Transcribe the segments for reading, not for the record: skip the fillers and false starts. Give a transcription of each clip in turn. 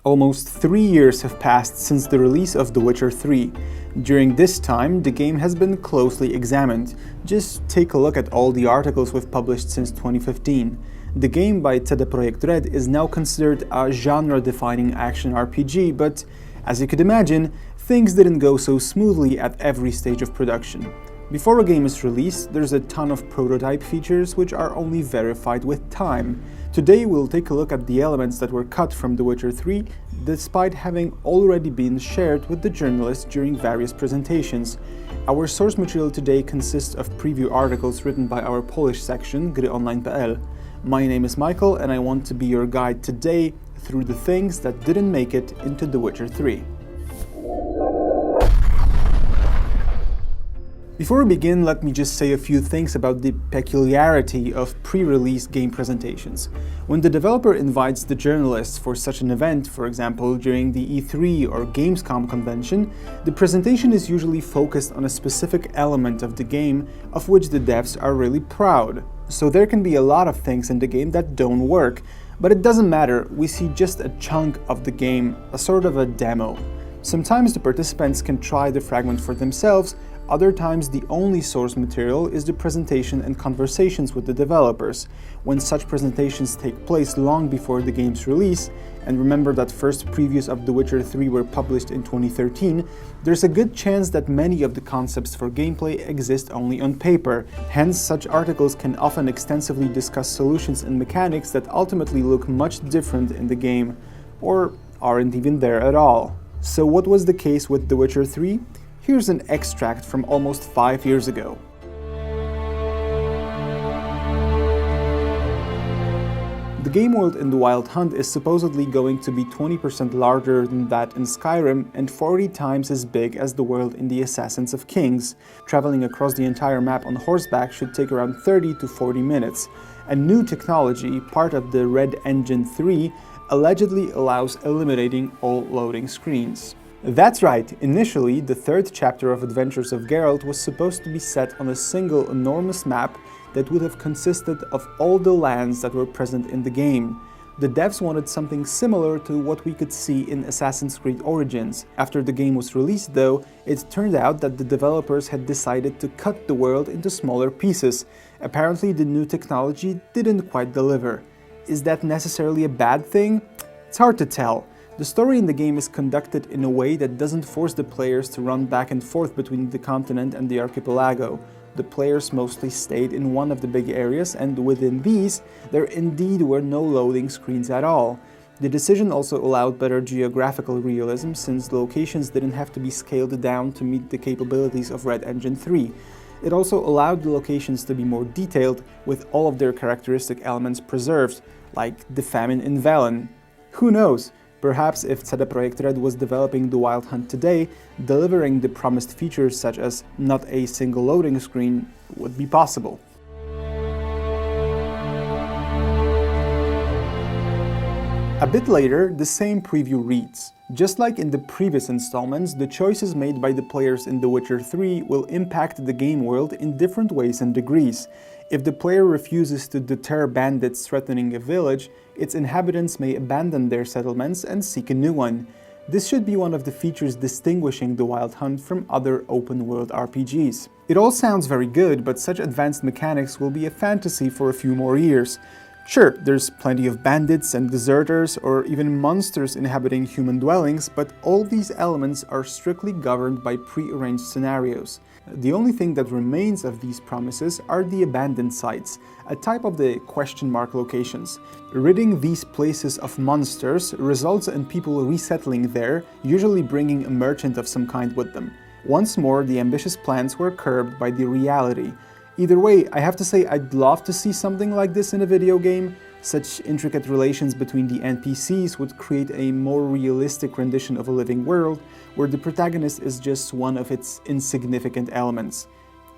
Almost 3 years have passed since the release of The Witcher 3. During this time, the game has been closely examined. Just take a look at all the articles we've published since 2015. The game by CD Projekt Red is now considered a genre-defining action RPG, but as you could imagine, things didn't go so smoothly at every stage of production. Before a game is released, there's a ton of prototype features which are only verified with time. Today we'll take a look at the elements that were cut from The Witcher 3, despite having already been shared with the journalists during various presentations. Our source material today consists of preview articles written by our Polish section, gryonline.pl. My name is Michael and I want to be your guide today through the things that didn't make it into The Witcher 3. Before we begin, let me just say a few things about the peculiarity of pre-release game presentations. When the developer invites the journalists for such an event, for example during the E3 or Gamescom convention, the presentation is usually focused on a specific element of the game of which the devs are really proud. So there can be a lot of things in the game that don't work, but it doesn't matter, we see just a chunk of the game, a sort of a demo. Sometimes the participants can try the fragment for themselves. Other times the only source material is the presentation and conversations with the developers. When such presentations take place long before the game's release, and remember that first previews of The Witcher 3 were published in 2013, there's a good chance that many of the concepts for gameplay exist only on paper. Hence, such articles can often extensively discuss solutions and mechanics that ultimately look much different in the game, or aren't even there at all. So what was the case with The Witcher 3? Here's an extract from almost 5 years ago. The game world in The Wild Hunt is supposedly going to be 20% larger than that in Skyrim and 40 times as big as the world in the Assassins of Kings. Traveling across the entire map on horseback should take around 30 to 40 minutes. A new technology, part of the Red Engine 3, allegedly allows eliminating all loading screens. That's right, initially the third chapter of Adventures of Geralt was supposed to be set on a single enormous map that would have consisted of all the lands that were present in the game. The devs wanted something similar to what we could see in Assassin's Creed Origins. After the game was released though, it turned out that the developers had decided to cut the world into smaller pieces. Apparently the new technology didn't quite deliver. Is that necessarily a bad thing? It's hard to tell. The story in the game is conducted in a way that doesn't force the players to run back and forth between the continent and the archipelago. The players mostly stayed in one of the big areas, and within these, there indeed were no loading screens at all. The decision also allowed better geographical realism, since locations didn't have to be scaled down to meet the capabilities of Red Engine 3. It also allowed the locations to be more detailed, with all of their characteristic elements preserved, like the famine in Velen. Who knows? Perhaps if CD Projekt Red was developing The Wild Hunt today, delivering the promised features such as not a single loading screen would be possible. A bit later, the same preview reads: just like in the previous installments, the choices made by the players in The Witcher 3 will impact the game world in different ways and degrees. If the player refuses to deter bandits threatening a village, its inhabitants may abandon their settlements and seek a new one. This should be one of the features distinguishing The Wild Hunt from other open-world RPGs. It all sounds very good, but such advanced mechanics will be a fantasy for a few more years. Sure, there's plenty of bandits and deserters or even monsters inhabiting human dwellings, but all these elements are strictly governed by pre-arranged scenarios. The only thing that remains of these promises are the abandoned sites, a type of the question mark locations. Ridding these places of monsters results in people resettling there, usually bringing a merchant of some kind with them. Once more, the ambitious plans were curbed by the reality. Either way, I have to say I'd love to see something like this in a video game. Such intricate relations between the NPCs would create a more realistic rendition of a living world, where the protagonist is just one of its insignificant elements.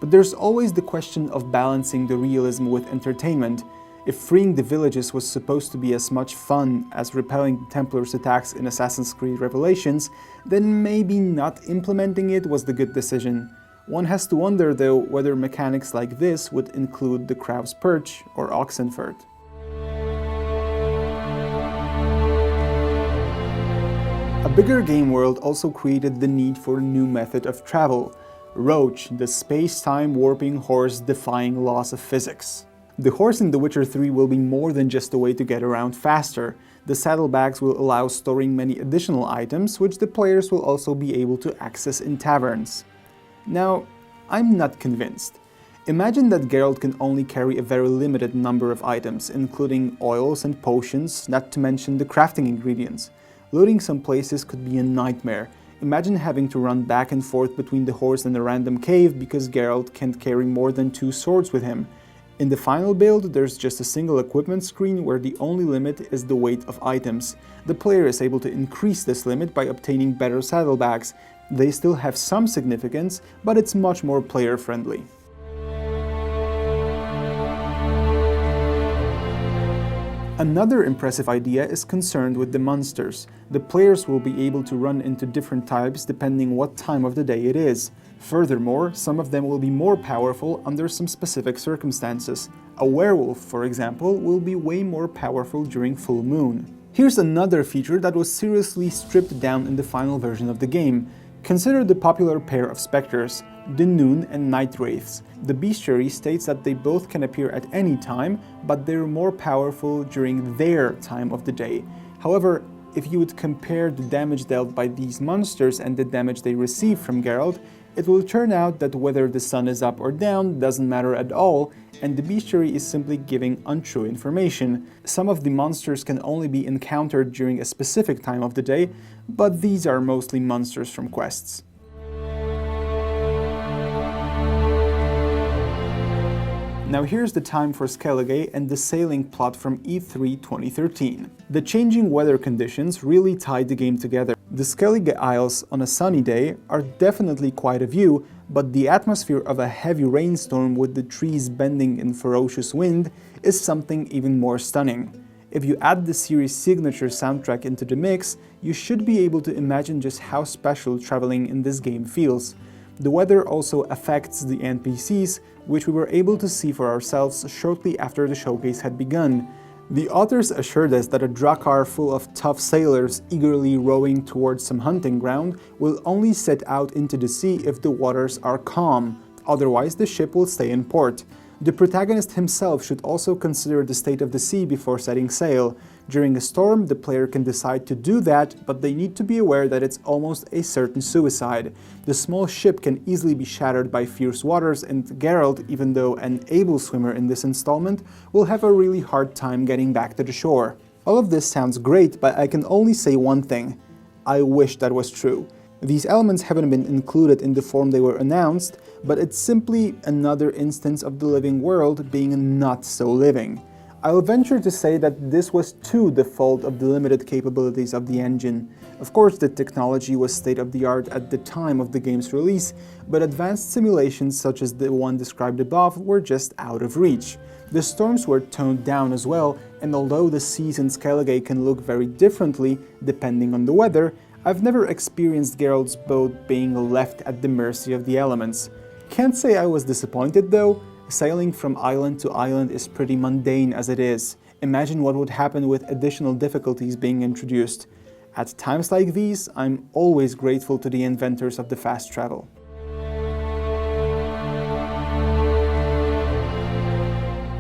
But there's always the question of balancing the realism with entertainment. If freeing the villages was supposed to be as much fun as repelling the Templars' attacks in Assassin's Creed Revelations, then maybe not implementing it was the good decision. One has to wonder though whether mechanics like this would include the Crow's Perch or Oxenfurt. A bigger game world also created the need for a new method of travel. Roach, the space-time warping horse defying laws of physics. The horse in The Witcher 3 will be more than just a way to get around faster. The saddlebags will allow storing many additional items, which the players will also be able to access in taverns. Now, I'm not convinced. Imagine that Geralt can only carry a very limited number of items, including oils and potions, not to mention the crafting ingredients. Looting some places could be a nightmare. Imagine having to run back and forth between the horse and a random cave because Geralt can't carry more than 2 swords with him. In the final build, there's just a single equipment screen where the only limit is the weight of items. The player is able to increase this limit by obtaining better saddlebags. They still have some significance, but it's much more player-friendly. Another impressive idea is concerned with the monsters. The players will be able to run into different types depending what time of the day it is. Furthermore, some of them will be more powerful under some specific circumstances. A werewolf, for example, will be way more powerful during full moon. Here's another feature that was seriously stripped down in the final version of the game. Consider the popular pair of specters, the Noon and Night Wraiths. The bestiary states that they both can appear at any time, but they're more powerful during their time of the day. However, if you would compare the damage dealt by these monsters and the damage they receive from Geralt, it will turn out that whether the sun is up or down doesn't matter at all, and the bestiary is simply giving untrue information. Some of the monsters can only be encountered during a specific time of the day, but these are mostly monsters from quests. Now here's the time for Skellige and the sailing plot from E3 2013. The changing weather conditions really tied the game together. The Skellige Isles on a sunny day are definitely quite a view, but the atmosphere of a heavy rainstorm with the trees bending in ferocious wind is something even more stunning. If you add the series' signature soundtrack into the mix, you should be able to imagine just how special traveling in this game feels. The weather also affects the NPCs, which we were able to see for ourselves shortly after the showcase had begun. The authors assured us that a drakkar full of tough sailors eagerly rowing towards some hunting ground will only set out into the sea if the waters are calm, otherwise the ship will stay in port. The protagonist himself should also consider the state of the sea before setting sail. During a storm, the player can decide to do that, but they need to be aware that it's almost a certain suicide. The small ship can easily be shattered by fierce waters, and Geralt, even though an able swimmer in this installment, will have a really hard time getting back to the shore. All of this sounds great, but I can only say one thing. I wish that was true. These elements haven't been included in the form they were announced, but it's simply another instance of the living world being not so living. I'll venture to say that this was too the fault of the limited capabilities of the engine. Of course, the technology was state-of-the-art at the time of the game's release, but advanced simulations such as the one described above were just out of reach. The storms were toned down as well, and although the seas in Skellige can look very differently depending on the weather, I've never experienced Geralt's boat being left at the mercy of the elements. Can't say I was disappointed though. Sailing from island to island is pretty mundane as it is. Imagine what would happen with additional difficulties being introduced. At times like these, I'm always grateful to the inventors of the fast travel.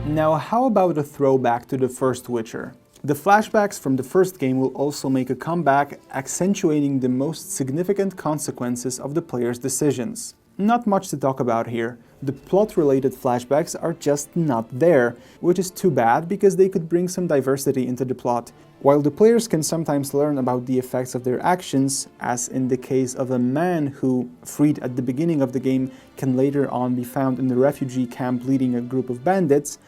Now, how about a throwback to the first Witcher? The flashbacks from the first game will also make a comeback, accentuating the most significant consequences of the player's decisions. Not much to talk about here. The plot-related flashbacks are just not there, which is too bad because they could bring some diversity into the plot. While the players can sometimes learn about the effects of their actions, as in the case of a man who, freed at the beginning of the game, can later on be found in the refugee camp leading a group of bandits,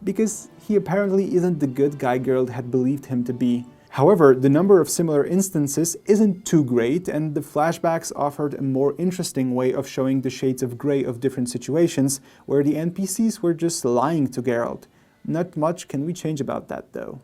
because he apparently isn't the good guy Geralt had believed him to be. However, the number of similar instances isn't too great, and the flashbacks offered a more interesting way of showing the shades of grey of different situations, where the NPCs were just lying to Geralt. Not much can we change about that though.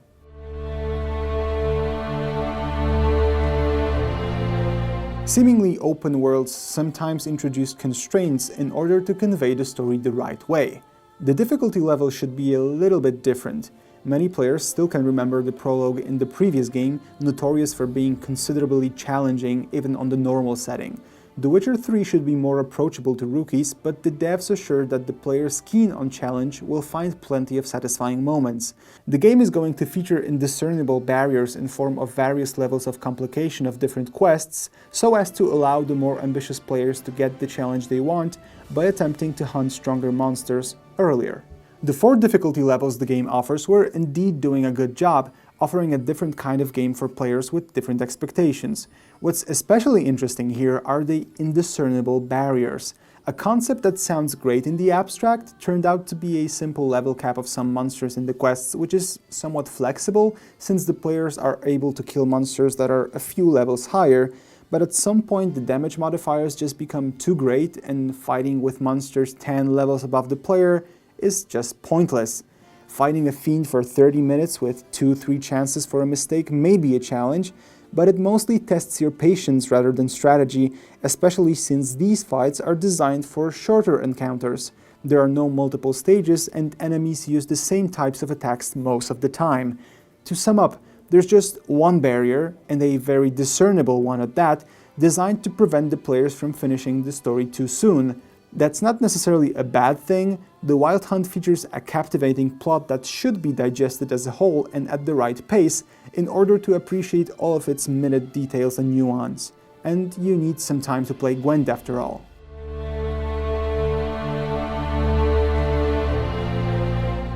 Seemingly open worlds sometimes introduce constraints in order to convey the story the right way. The difficulty level should be a little bit different. Many players still can remember the prologue in the previous game, notorious for being considerably challenging even on the normal setting. The Witcher 3 should be more approachable to rookies, but the devs assure that the players keen on challenge will find plenty of satisfying moments. The game is going to feature indiscernible barriers in form of various levels of complication of different quests, so as to allow the more ambitious players to get the challenge they want by attempting to hunt stronger monsters earlier. The 4 difficulty levels the game offers were indeed doing a good job, offering a different kind of game for players with different expectations. What's especially interesting here are the indiscernible barriers. A concept that sounds great in the abstract turned out to be a simple level cap of some monsters in the quests, which is somewhat flexible since the players are able to kill monsters that are a few levels higher, but at some point the damage modifiers just become too great and fighting with monsters 10 levels above the player is just pointless. Fighting a fiend for 30 minutes with 2-3 chances for a mistake may be a challenge, but it mostly tests your patience rather than strategy, especially since these fights are designed for shorter encounters. There are no multiple stages and enemies use the same types of attacks most of the time. To sum up, there's just one barrier, and a very discernible one at that, designed to prevent the players from finishing the story too soon. That's not necessarily a bad thing. The Wild Hunt features a captivating plot that should be digested as a whole and at the right pace in order to appreciate all of its minute details and nuance. And you need some time to play Gwent after all.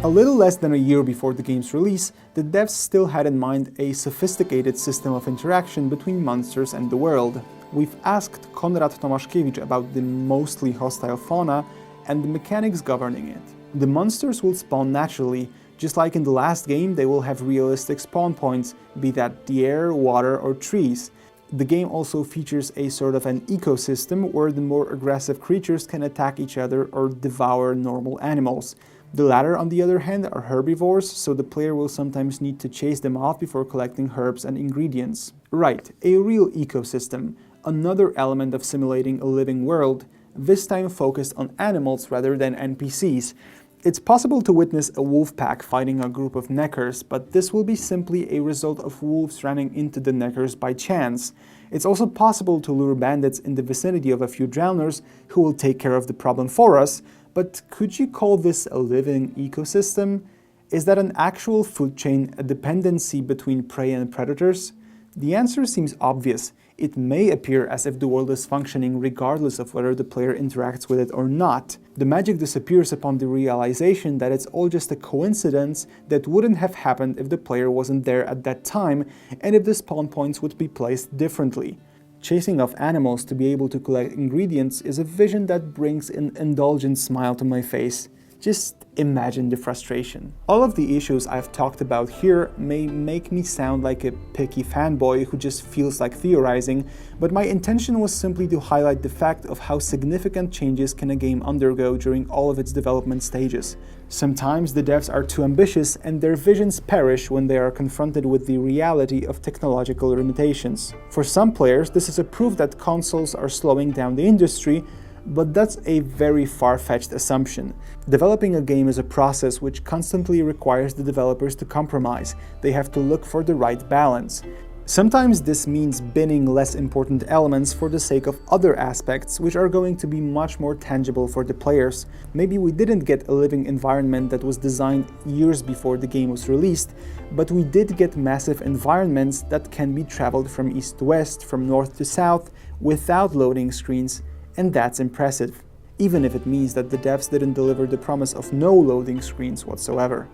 A little less than a year before the game's release, the devs still had in mind a sophisticated system of interaction between monsters and the world. We've asked Konrad Tomaszkiewicz about the mostly hostile fauna and the mechanics governing it. The monsters will spawn naturally. Just like in the last game, they will have realistic spawn points, be that the air, water, or trees. The game also features a sort of an ecosystem where the more aggressive creatures can attack each other or devour normal animals. The latter, on the other hand, are herbivores, so the player will sometimes need to chase them off before collecting herbs and ingredients. Right, a real ecosystem. Another element of simulating a living world, this time focused on animals rather than NPCs. It's possible to witness a wolf pack fighting a group of neckers, but this will be simply a result of wolves running into the neckers by chance. It's also possible to lure bandits in the vicinity of a few drowners who will take care of the problem for us, but could you call this a living ecosystem? Is that an actual food chain, a dependency between prey and predators? The answer seems obvious. It may appear as if the world is functioning regardless of whether the player interacts with it or not. The magic disappears upon the realization that it's all just a coincidence that wouldn't have happened if the player wasn't there at that time and if the spawn points would be placed differently. Chasing off animals to be able to collect ingredients is a vision that brings an indulgent smile to my face. Just imagine the frustration. All of the issues I've talked about here may make me sound like a picky fanboy who just feels like theorizing, but my intention was simply to highlight the fact of how significant changes can a game undergo during all of its development stages. Sometimes the devs are too ambitious and their visions perish when they are confronted with the reality of technological limitations. For some players, this is a proof that consoles are slowing down the industry, but that's a very far-fetched assumption. Developing a game is a process which constantly requires the developers to compromise. They have to look for the right balance. Sometimes this means binning less important elements for the sake of other aspects, which are going to be much more tangible for the players. Maybe we didn't get a living environment that was designed years before the game was released, but we did get massive environments that can be traveled from east to west, from north to south, without loading screens. And that's impressive, even if it means that the devs didn't deliver the promise of no loading screens whatsoever.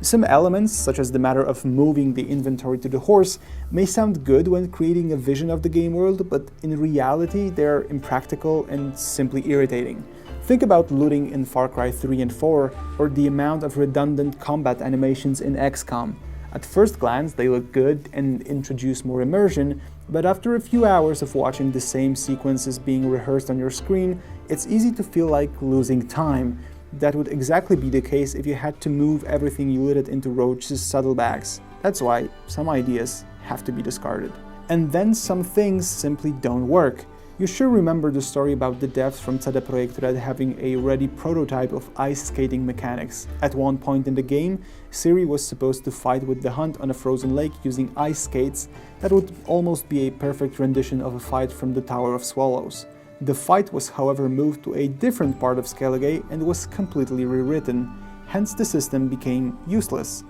Some elements, such as the matter of moving the inventory to the horse, may sound good when creating a vision of the game world, but in reality they're impractical and simply irritating. Think about looting in Far Cry 3 and 4, or the amount of redundant combat animations in XCOM. At first glance, they look good and introduce more immersion, but after a few hours of watching the same sequences being rehearsed on your screen, it's easy to feel like losing time. That would exactly be the case if you had to move everything you looted into Roach's saddlebags. That's why some ideas have to be discarded. And then some things simply don't work. You sure remember the story about the devs from CD Projekt Red having a ready prototype of ice skating mechanics. At one point in the game, Ciri was supposed to fight with the Hunt on a frozen lake using ice skates that would almost be a perfect rendition of a fight from the Tower of Swallows. The fight was however moved to a different part of Skellige and was completely rewritten, hence the system became useless.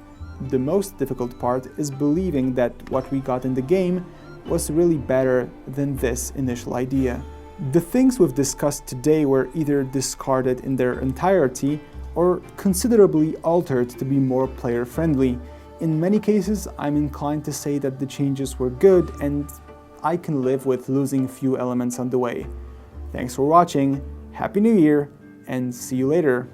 The most difficult part is believing that what we got in the game was really better than this initial idea. The things we've discussed today were either discarded in their entirety or considerably altered to be more player-friendly. In many cases, I'm inclined to say that the changes were good and I can live with losing few elements on the way. Thanks for watching, Happy New Year, and see you later!